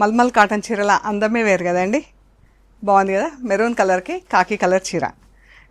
Mulmul cotton చీరల అందమే వేరు కదండి. బాగుంది కదా, మెరూన్ కలర్కి కాకి కలర్ చీర.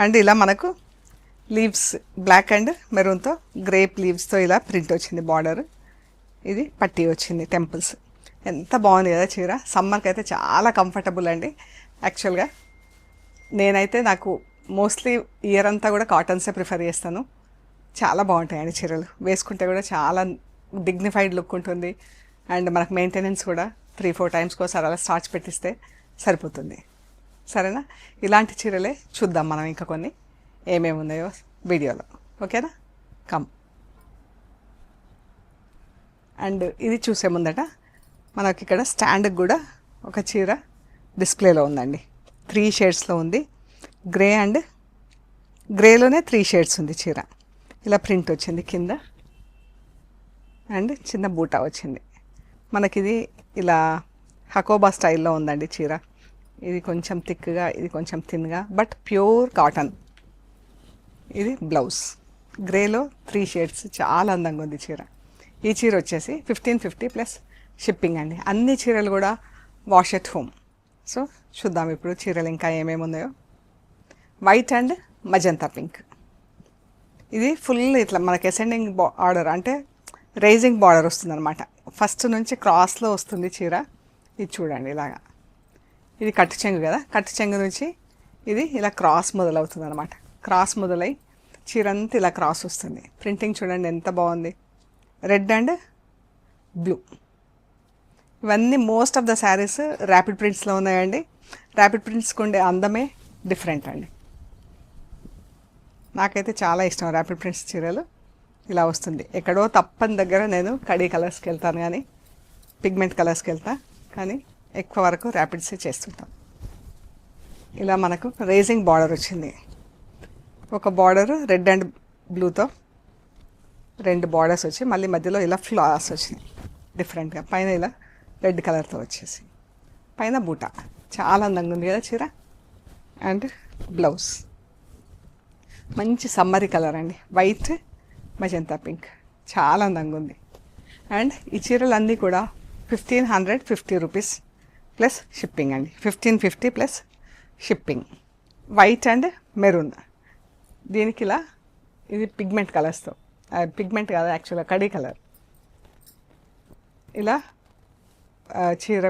అండ్ ఇలా మనకు లీవ్స్ బ్లాక్ అండ్ మెరూన్తో గ్రేప్ లీవ్స్తో ఇలా ప్రింట్ వచ్చింది. బార్డర్ ఇది పట్టీ వచ్చింది, టెంపుల్స్. ఎంత బాగుంది కదా చీర. సమ్మర్కి అయితే చాలా కంఫర్టబుల్ అండి. యాక్చువల్గా నేనైతే నాకు మోస్ట్లీ ఇయర్ అంతా కూడా కాటన్సే ప్రిఫర్ చేస్తాను. చాలా బాగుంటాయండి చీరలు, వేసుకుంటే కూడా చాలా డిగ్నిఫైడ్ లుక్ ఉంటుంది. అండ్ మనకు మెయింటెనెన్స్ కూడా 3-4 టైమ్స్కి ఒకసారి అలా స్టార్చ్ పెట్టిస్తే సరిపోతుంది. సరేనా, ఇలాంటి చీరలే చూద్దాం మనం ఇంకా కొన్ని ఏమేమి ఉన్నాయో వీడియోలో. ఓకేనా, కమ్. అండ్ ఇది చూసే ముందట మనకి ఇక్కడ స్టాండ్కి కూడా ఒక చీర డిస్ప్లేలో ఉందండి. 3 షేడ్స్లో ఉంది. గ్రే అండ్ గ్రేలోనే 3 షేడ్స్ ఉంది చీర. ఇలా ప్రింట్ వచ్చింది కింద అండ్ చిన్న బూటా వచ్చింది. మనకిది ఇలా హకోబా స్టైల్లో ఉందండి చీర. ఇది కొంచెం థిక్గా, ఇది కొంచెం థిన్గా, బట్ ప్యూర్ కాటన్. ఇది బ్లౌజ్ గ్రేలో 3 షేడ్స్, చాలా అందంగా ఉంది చీర. ఈ చీర వచ్చేసి 1550 ప్లస్ షిప్పింగ్ అండి. అన్ని చీరలు కూడా వాష్ ఎట్ హోమ్. సో చూద్దాం ఇప్పుడు చీరలు ఇంకా ఏమేమి ఉన్నాయో. White and magenta pink. ఇది ఫుల్ ఇట్లా మనకి అసెండింగ్ ఆర్డర్ అంటే రైజింగ్ బార్డర్ వస్తుంది అనమాట. ఫస్ట్ నుంచి క్రాస్లో వస్తుంది చీర. ఇది చూడండి ఇలాగా. ఇది కట్టు చెంగు కదా, కట్టు చెంగు నుంచి ఇది ఇలా క్రాస్ మొదలవుతుంది అనమాట. క్రాస్ మొదలై చీర అంతా ఇలా క్రాస్ వస్తుంది. ప్రింటింగ్ చూడండి ఎంత బాగుంది. Red and blue. ఇవన్నీ most of the saris rapid ప్రింట్స్లో ఉన్నాయండి. ర్యాపిడ్ ప్రింట్స్కి ఉండే అందమే డిఫరెంట్ అండి. నాకైతే చాలా ఇష్టం ర్యాపిడ్ ప్రింట్స్ చీరలు. ఇలా వస్తుంది. ఎక్కడో తప్పని దగ్గర నేను కడీ కలర్స్కి వెళ్తాను, కానీ పిగ్మెంట్ కలర్స్కి వెళ్తా, కానీ ఎక్కువ వరకు ర్యాపిడ్సే చేస్తుంటాం. ఇలా మనకు రేజింగ్ బార్డర్ వచ్చింది. ఒక బార్డర్ రెడ్ అండ్ బ్లూతో 2 బార్డర్స్ వచ్చి మళ్ళీ మధ్యలో ఇలా ఫ్లవర్స్ వచ్చినాయి డిఫరెంట్గా. పైన ఇలా రెడ్ కలర్తో వచ్చేసి పైన బూటా. చాలా అందంగా ఉంది కదా చీర. అండ్ బ్లౌజ్ మంచి సమ్మరీ కలర్ అండి, వైట్ మజంతా పింక్. చాలా అందంగా ఉంది. అండ్ ఈ చీరలు అన్నీ కూడా 1550 రూపీస్ ప్లస్ షిప్పింగ్ అండి. 1550 plus shipping. White and maroon. దీనికి ఇలా ఇది పిగ్మెంట్ కలర్స్తో, పిగ్మెంట్ కాదు యాక్చువల్గా కడీ కలర్. ఇలా చీర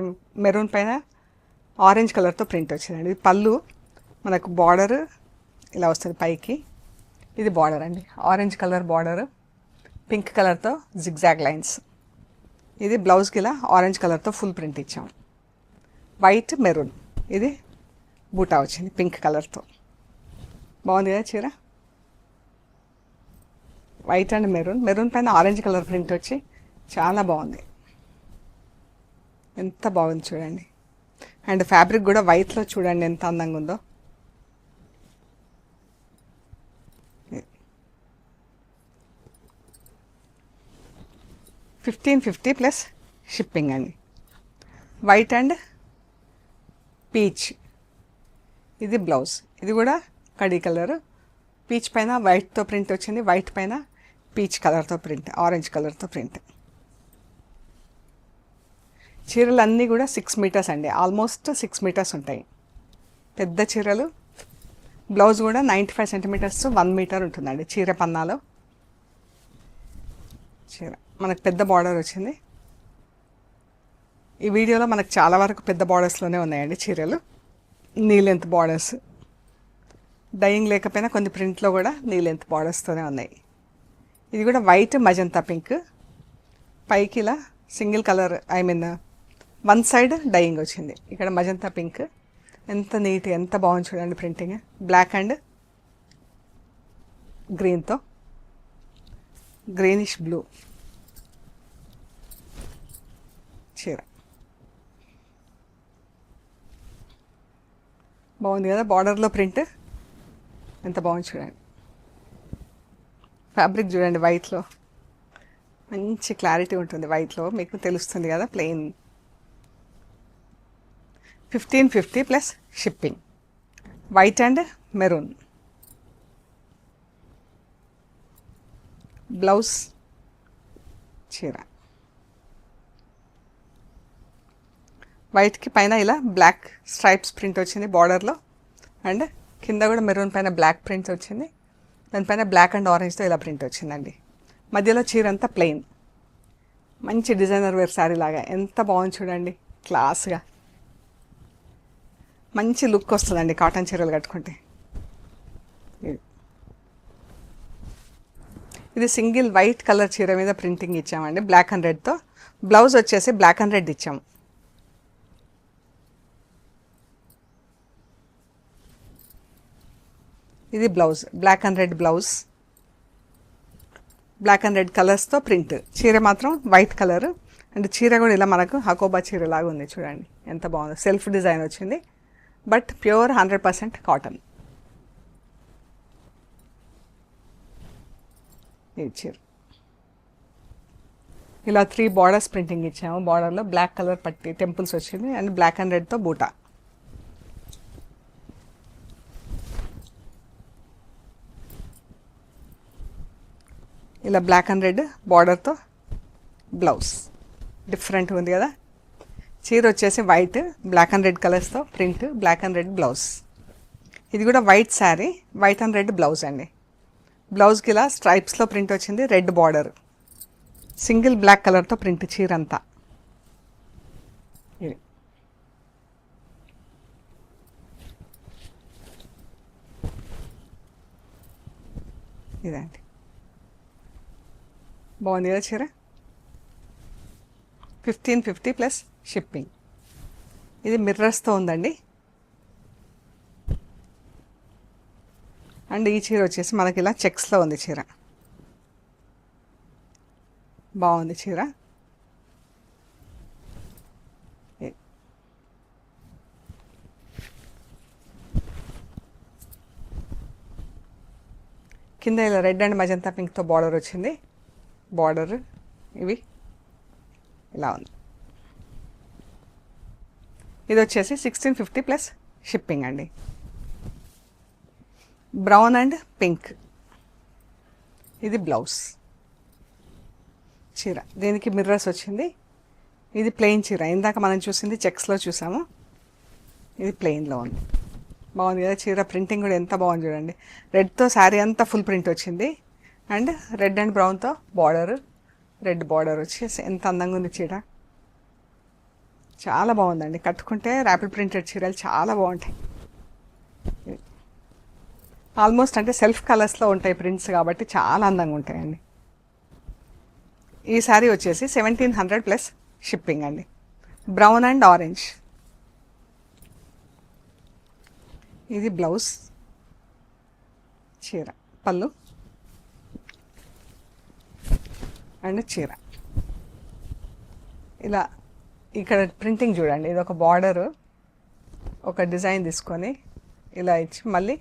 మెరూన్ పైన ఆరెంజ్ కలర్తో ప్రింట్ వచ్చిందండి. ఇది పళ్ళు. మనకు బార్డర్ ఇలా వస్తుంది పైకి. ఇది బార్డర్ అండి, ఆరెంజ్ కలర్ బార్డర్, పింక్ కలర్తో జిగ్జాగ్ లైన్స్. ఇది బ్లౌజ్కి ఇలా ఆరెంజ్ కలర్తో ఫుల్ ప్రింట్ ఇచ్చాం. White maroon. ఇది బూటా వచ్చింది పింక్ కలర్తో. బాగుంది కదా చీర. వైట్ అండ్ మెరూన్, మెరూన్ పైన ఆరెంజ్ కలర్ ప్రింట్ వచ్చి చాలా బాగుంది. ఎంత బాగుంది చూడండి. అండ్ ఫ్యాబ్రిక్ కూడా వైట్లో చూడండి ఎంత అందంగా ఉందో. $1550 ప్లస్ షిప్పింగ్ అండి. White and peach. ఇది బ్లౌజ్. ఇది కూడా కడీ కలర్. పీచ్ పైన వైట్తో ప్రింట్ వచ్చింది, వైట్ పైన పీచ్ కలర్తో ప్రింట్, ఆరెంజ్ కలర్తో ప్రింట్. చీరలు అన్నీ కూడా 6 మీటర్స్ అండి, ఆల్మోస్ట్ 6 మీటర్స్ ఉంటాయి. పెద్ద చీరలు. బ్లౌజ్ కూడా 95 సెంటీమీటర్స్ 1 మీటర్ ఉంటుందండి చీర పన్నాలో. చీర మనకు పెద్ద బార్డర్ వచ్చింది. ఈ వీడియోలో మనకు చాలా వరకు పెద్ద బార్డర్స్లోనే ఉన్నాయండి చీరలు. Knee length borders. డయింగ్ లేకపోయినా కొన్ని ప్రింట్లో కూడా నీ లెంత్ బార్డర్స్తోనే ఉన్నాయి. ఇది కూడా వైట్ మజంతా పింక్. పైకి ఇలా single colour, I mean 1 side dyeing వచ్చింది. ఇక్కడ మజంతా పింక్. ఎంత నీట్, ఎంత బాగుంది చూడండి ప్రింటింగ్. బ్లాక్ అండ్ గ్రీన్తో, గ్రీనిష్ బ్లూ చీర. బాగుంది కదా బార్డర్లో ప్రింట్. ఎంత బాగుంది చూడండి. ఫ్యాబ్రిక్ చూడండి వైట్లో మంచి క్లారిటీ ఉంటుంది. వైట్లో మీకు తెలుస్తుంది కదా. Plain. 1550 plus shipping. White and maroon. Blouse చీర. వైట్కి పైన ఇలా బ్లాక్ స్ట్రైప్స్ ప్రింట్ వచ్చింది బార్డర్లో, అండ్ కింద కూడా మెరూన్ పైన బ్లాక్ ప్రింట్ వచ్చింది, దానిపైన బ్లాక్ అండ్ ఆరెంజ్తో ఇలా ప్రింట్ వచ్చిందండి. మధ్యలో చీర అంతా ప్లెయిన్, మంచి డిజైనర్ వేర్ శారీ లాగా ఎంత బాగుంది చూడండి, క్లాస్గా మంచి లుక్ వస్తుందండి కాటన్ చీరలు కట్టుకుంటే. ఇది సింగిల్ వైట్ కలర్ చీర మీద ప్రింటింగ్ ఇచ్చామండి బ్లాక్ అండ్ రెడ్తో. బ్లౌజ్ వచ్చేసి బ్లాక్ అండ్ రెడ్ ఇచ్చాము. ఇది blouse, black and red blouse, black and red కలర్స్తో ప్రింట్. చీర మాత్రం వైట్ కలర్, అండ్ చీర కూడా ఇలా మనకు హకోబా చీర లాగా ఉంది చూడండి, ఎంత బాగుంది. సెల్ఫ్ డిజైన్ వచ్చింది, బట్ ప్యూర్ 100% కాటన్. ఈ చీర ఇలా 3 బార్డర్స్ ప్రింటింగ్ ఇచ్చాము. బార్డర్లో బ్లాక్ కలర్ పట్టి టెంపుల్స్ వచ్చింది, అండ్ బ్లాక్ అండ్ రెడ్తో బూటా. ఇలా బ్లాక్ అండ్ రెడ్ బార్డర్తో బ్లౌజ్ డిఫరెంట్గా ఉంది కదా. చీర వచ్చేసి వైట్, బ్లాక్ అండ్ రెడ్ కలర్స్తో print, black and red blouse. ఇది కూడా white sari, white and red blouse అండి. బ్లౌజ్కి ఇలా స్ట్రైప్స్లో ప్రింట్ వచ్చింది, రెడ్ బార్డర్, సింగిల్ బ్లాక్ కలర్తో ప్రింట్ చీర అంతా. ఇది ఇదండి, బాగుంది కదా చీర. 1550 ప్లస్ షిప్పింగ్. ఇది మిర్రర్స్తో ఉందండి, అండ్ ఈ చీర వచ్చేసి మనకి ఇలా చెక్స్లో ఉంది చీర, బాగుంది చీర. కింద ఇలా రెడ్ అండ్ మజంతా పింక్తో బార్డర్ వచ్చింది. బార్డర్ ఇవి ఇలా ఉంది. ఇది వచ్చేసి 1650 ప్లస్ షిప్పింగ్ అండి. బ్రౌన్ అండ్ పింక్, ఇది బ్లౌజ్. చీర దీనికి మిర్రర్స్ వచ్చింది. ఇది ప్లెయిన్ చీర, ఇందాక మనం చూసింది చెక్స్లో చూసాము, ఇది ప్లెయిన్లో ఉంది. బాగుంది కదా చీర. ప్రింటింగ్ కూడా ఎంత బాగుంది చూడండి. రెడ్తో శారీ అంతా ఫుల్ ప్రింట్ వచ్చింది, అండ్ రెడ్ అండ్ బ్రౌన్తో బార్డర్, రెడ్ బార్డర్ వచ్చేసి ఎంత అందంగా ఉంది చీర. చాలా బాగుందండి, కట్టుకుంటే ర్యాపిడ్ ప్రింటెడ్ చీరలు చాలా బాగుంటాయి. ఆల్మోస్ట్ అంటే సెల్ఫ్ కలర్స్లో ఉంటాయి ప్రింట్స్ కాబట్టి చాలా అందంగా ఉంటాయండి. ఈ శారీ వచ్చేసి 1700 ప్లస్ షిప్పింగ్ అండి. Brown and orange. ఇది బ్లౌజ్, చీర పళ్ళు అండ్ చీర. ఇలా ఇక్కడ ప్రింటింగ్ చూడండి, ఇది ఒక బార్డరు, ఒక డిజైన్ తీసుకొని ఇలా ఇచ్చి మళ్ళీ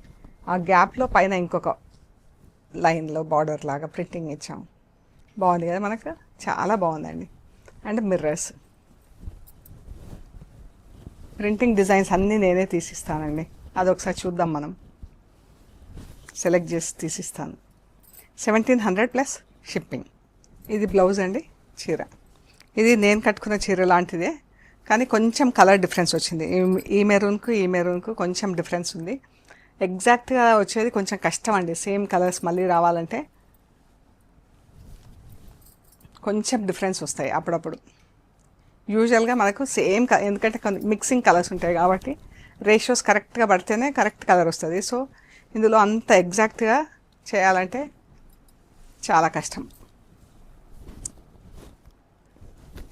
ఆ గ్యాప్లో పైన ఇంకొక లైన్లో బార్డర్ లాగా ప్రింటింగ్ ఇచ్చాము. బాగుంది కదా మనకు, చాలా బాగుందండి. అండ్ మిర్రర్స్, ప్రింటింగ్ డిజైన్స్ అన్నీ నేనే తీసిస్తానండి. అదొకసారి చూద్దాం, మనం సెలెక్ట్ చేసి తీసిస్తాను. 1700 ప్లస్ షిప్పింగ్. ఇది బ్లౌజ్ అండి, చీర. ఇది నేను కట్టుకున్న చీర లాంటిదే, కానీ కొంచెం కలర్ డిఫరెన్స్ వచ్చింది. ఈ మెరూన్కు కొంచెం డిఫరెన్స్ ఉంది. ఎగ్జాక్ట్గా వచ్చేది కొంచెం కష్టం అండి. సేమ్ కలర్స్ మళ్ళీ రావాలంటే కొంచెం డిఫరెన్స్ వస్తాయి అప్పుడప్పుడు. యూజువల్గా మనకు సేమ్ ఎందుకంటే మిక్సింగ్ కలర్స్ ఉంటాయి కాబట్టి రేషియోస్ కరెక్ట్గా పడితేనే కరెక్ట్ కలర్ వస్తుంది. సో ఇందులో అంత ఎగ్జాక్ట్గా చేయాలంటే చాలా కష్టం.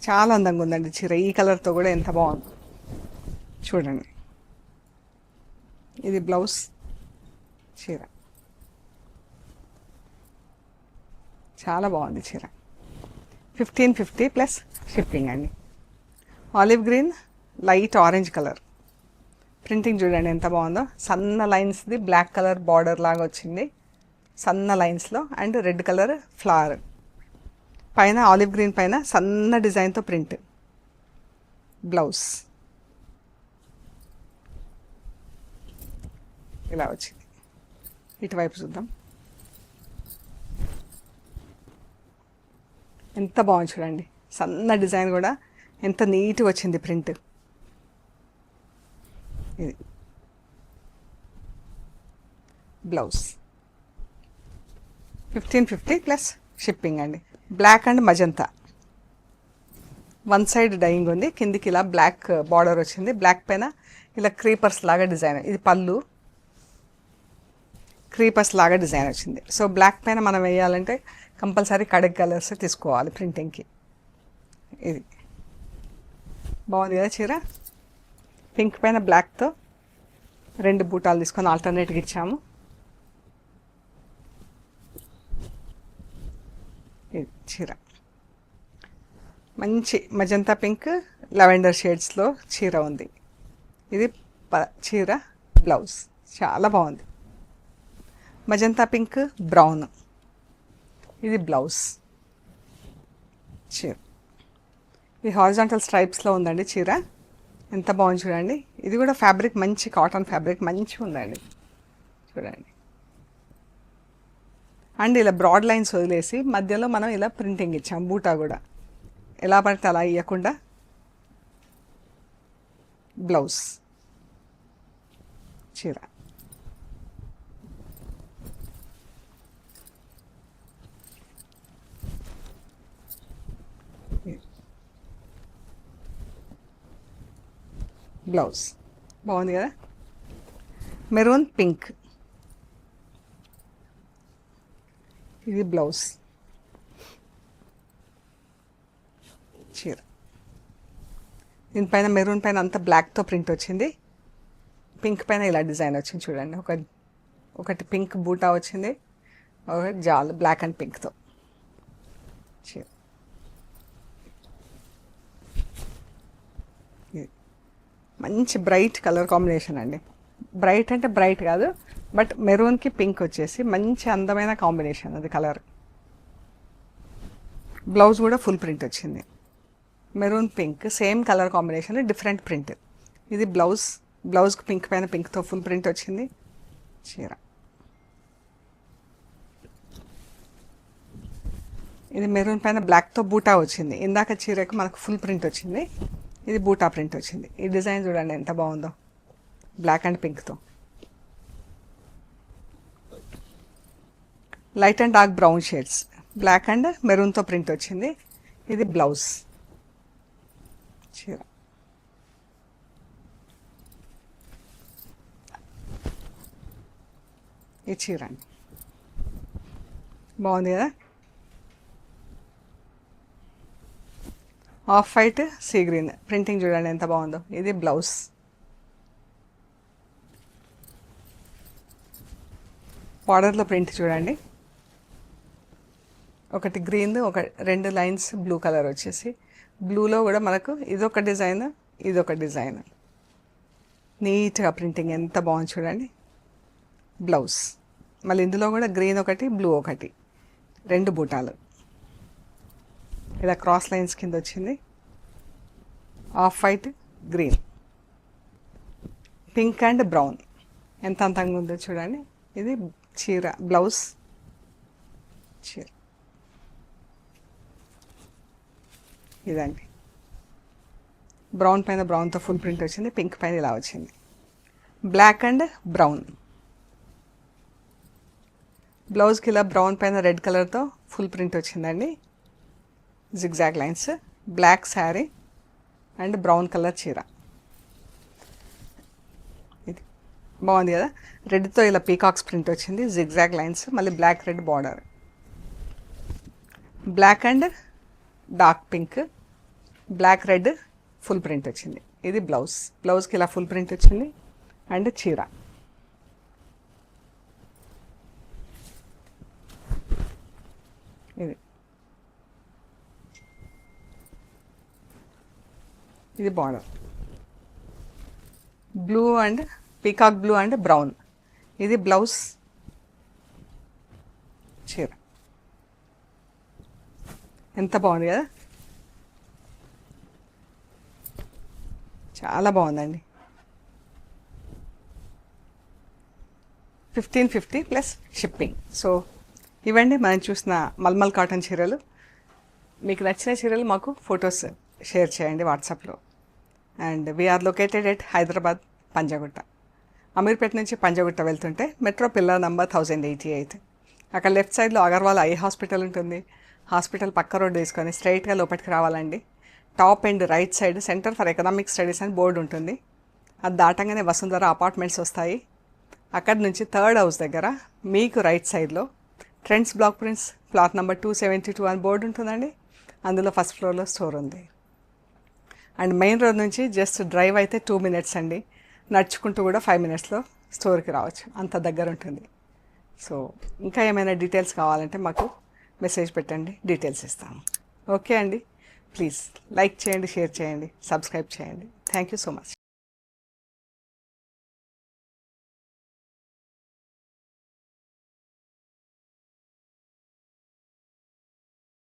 చాలా అందంగా ఉందండి చీర. ఈ కలర్తో కూడా ఎంత బాగుంది చూడండి. ఇది బ్లౌజ్, చీర చాలా బాగుంది చీర. 1550 ప్లస్ షిప్పింగ్ అండి. Olive green, light orange colour. Printing చూడండి ఎంత బాగుందో. సన్న లైన్స్ది బ్లాక్ కలర్ బార్డర్ లాగా వచ్చింది, సన్న లైన్స్లో, అండ్ రెడ్ కలర్ ఫ్లవర్ పైన, ఆలివ్ గ్రీన్ పైన సన్న డిజైన్తో ప్రింట్. బ్లౌజ్ ఇలా వచ్చింది. ఇటువైపు చూద్దాం, ఎంత బాగుంది చూడండి. సన్న డిజైన్ కూడా ఎంత నీట్గా వచ్చింది ప్రింట్. ఇది బ్లౌజ్ 1550 ప్లస్ షిప్పింగ్ అండి. Black and magenta one side dyeing ఉంది, కిందికి ఇలా బ్లాక్ బార్డర్ వచ్చింది, బ్లాక్ పైన ఇలా క్రీపర్స్ లాగా డిజైన్. ఇది పళ్ళు, క్రీపర్స్ లాగా డిజైన్ వచ్చింది. సో బ్లాక్ పైన మనం వేయాలంటే కంపల్సరీ కడక్ కలర్స్ తీసుకోవాలి ప్రింటింగ్కి. ఇది బాగుంది కదా చీర. పింక్ పైన బ్లాక్తో 2 బూటాలు తీసుకొని ఆల్టర్నేట్గా ఇచ్చాము. ఇది చీర మంచి మజంతా పింక్ లెవెండర్ షేడ్స్లో చీర ఉంది. ఇది చీర బ్లౌజ్ చాలా బాగుంది. మజంతా పింక్ బ్రౌన్, ఇది బ్లౌజ్ చీర. ఇది హారిజాంటల్ స్ట్రైప్స్లో ఉందండి చీర. ఎంత బాగుంది చూడండి. ఇది కూడా ఫ్యాబ్రిక్ మంచి కాటన్ ఫ్యాబ్రిక్ మంచిగా ఉందండి చూడండి. అండ్ ఇలా బ్రాడ్ లైన్స్ వదిలేసి మధ్యలో మనం ఇలా ప్రింటింగ్ ఇచ్చాం. బూటా కూడా ఎలా పడితే అలా ఇవ్వకుండా బ్లౌజ్ చీర. బ్లౌజ్ బాగుంది కదా. మెరూన్ పింక్, ఇది బ్లౌజ్ చీర. దీనిపైన మెరూన్ పైన అంతా బ్లాక్తో ప్రింట్ వచ్చింది, పింక్ పైన ఇలా డిజైన్ వచ్చింది చూడండి. ఒకటి పింక్ బూటా వచ్చింది, ఒకటి జాల్ బ్లాక్ అండ్ పింక్తో చీర. మంచి బ్రైట్ కలర్ కాంబినేషన్ అండి. బ్రైట్ అంటే బ్రైట్ కాదు, బట్ మెరూన్కి పింక్ వచ్చేసి మంచి అందమైన కాంబినేషన్ అది కలర్. బ్లౌజ్ కూడా ఫుల్ ప్రింట్ వచ్చింది. Maroon pink same colour combination, different print. ఇది బ్లౌజ్, బ్లౌజ్కి పింక్ పైన పింక్తో ఫుల్ ప్రింట్ వచ్చింది చీర. ఇది మెరూన్ పైన బ్లాక్తో బూటా వచ్చింది. ఇందాక చీరకు మనకు ఫుల్ ప్రింట్ వచ్చింది, ఇది బూటా ప్రింట్ వచ్చింది. ఈ డిజైన్ చూడండి ఎంత బాగుందో, బ్లాక్ అండ్ పింక్తో. Light and dark brown shades, black and మెరూన్తో ప్రింట్ వచ్చింది. ఇది బ్లౌజ్ చీర. ఈ చీర అండి బాగుంది కదా. Off white sea green printing చూడండి ఎంత బాగుందో. ఇది బ్లౌజ్. బార్డర్లో ప్రింట్ చూడండి, ఒకటి గ్రీన్, ఒక 2 లైన్స్ బ్లూ కలర్ వచ్చేసి, బ్లూలో కూడా మనకు ఇదొక డిజైన్, ఇదొక డిజైన్. నీట్గా ప్రింటింగ్ ఎంత బాగుంది చూడండి. బ్లౌజ్ మళ్ళీ ఇందులో కూడా గ్రీన్ ఒకటి, బ్లూ ఒకటి, 2 బూటాలు ఇలా క్రాస్ లైన్స్ కింద వచ్చింది. Off white green, pink and brown ఎంత అందంగా ఉందో చూడండి. ఇది చీర బ్లౌజ్ చీర. ఇదండి బ్రౌన్ పైన బ్రౌన్తో ఫుల్ ప్రింట్ వచ్చింది, పింక్ పైన ఇలా వచ్చింది. బ్లాక్ అండ్ బ్రౌన్, బ్లౌజ్కి ఇలా బ్రౌన్ పైన రెడ్ కలర్తో ఫుల్ ప్రింట్ వచ్చిందండి. Zigzag lines, black sari and brown colour చీర. ఇది బాగుంది కదా. రెడ్తో ఇలా పీకాక్స్ ప్రింట్ వచ్చింది, జిగ్జాగ్ లైన్స్, మళ్ళీ black red border. Black and dark pink, black red full print వచ్చింది. ఇది బ్లౌజ్, బ్లౌజ్కి ఇలా ఫుల్ ప్రింట్ వచ్చింది అండ్ చీర. ఇది border, blue and peacock blue and brown. ఇది బ్లౌజ్ చీర. ఎంత బాగుంది కదా, చాలా బాగుందండి. 1550 ప్లస్ షిప్పింగ్. సో ఇవండి మనం చూసిన మల్మల్ కాటన్ చీరలు. మీకు నచ్చిన చీరలు మాకు ఫొటోస్ షేర్ చేయండి వాట్సాప్లో. And we are located at Hyderabad, Panjagutta. Ameerpet నుంచి పంజాగుట్ట వెళ్తుంటే మెట్రో పిల్లర్ నంబర్ 1088. అక్కడ లెఫ్ట్ సైడ్లో అగర్వాల్ ఐ హాస్పిటల్ ఉంటుంది. హాస్పిటల్ పక్క రోడ్డు తీసుకొని స్ట్రైట్గా లోపలికి రావాలండి. Top end right side centre for economic studies అని బోర్డు ఉంటుంది. అది దాటంగానే వసుంధర అపార్ట్మెంట్స్ వస్తాయి. అక్కడి నుంచి థర్డ్ హౌస్ దగ్గర మీకు రైట్ సైడ్లో trends block prints plot number 272 అని బోర్డు ఉంటుందండి. అందులో ఫస్ట్ ఫ్లోర్లో స్టోర్ ఉంది. అండ్ మెయిన్ రోడ్ నుంచి జస్ట్ డ్రైవ్ అయితే 2 minutes అండి. నడుచుకుంటూ కూడా 5 minutesలో స్టోర్కి రావచ్చు, అంత దగ్గర ఉంటుంది. సో ఇంకా ఏమైనా డీటెయిల్స్ కావాలంటే మాకు మెసేజ్ పెట్టండి, డీటెయిల్స్ ఇస్తాము. ఓకే అండి, ప్లీజ్ లైక్ చేయండి, షేర్ చేయండి, సబ్స్క్రైబ్ చేయండి. Thank you so much.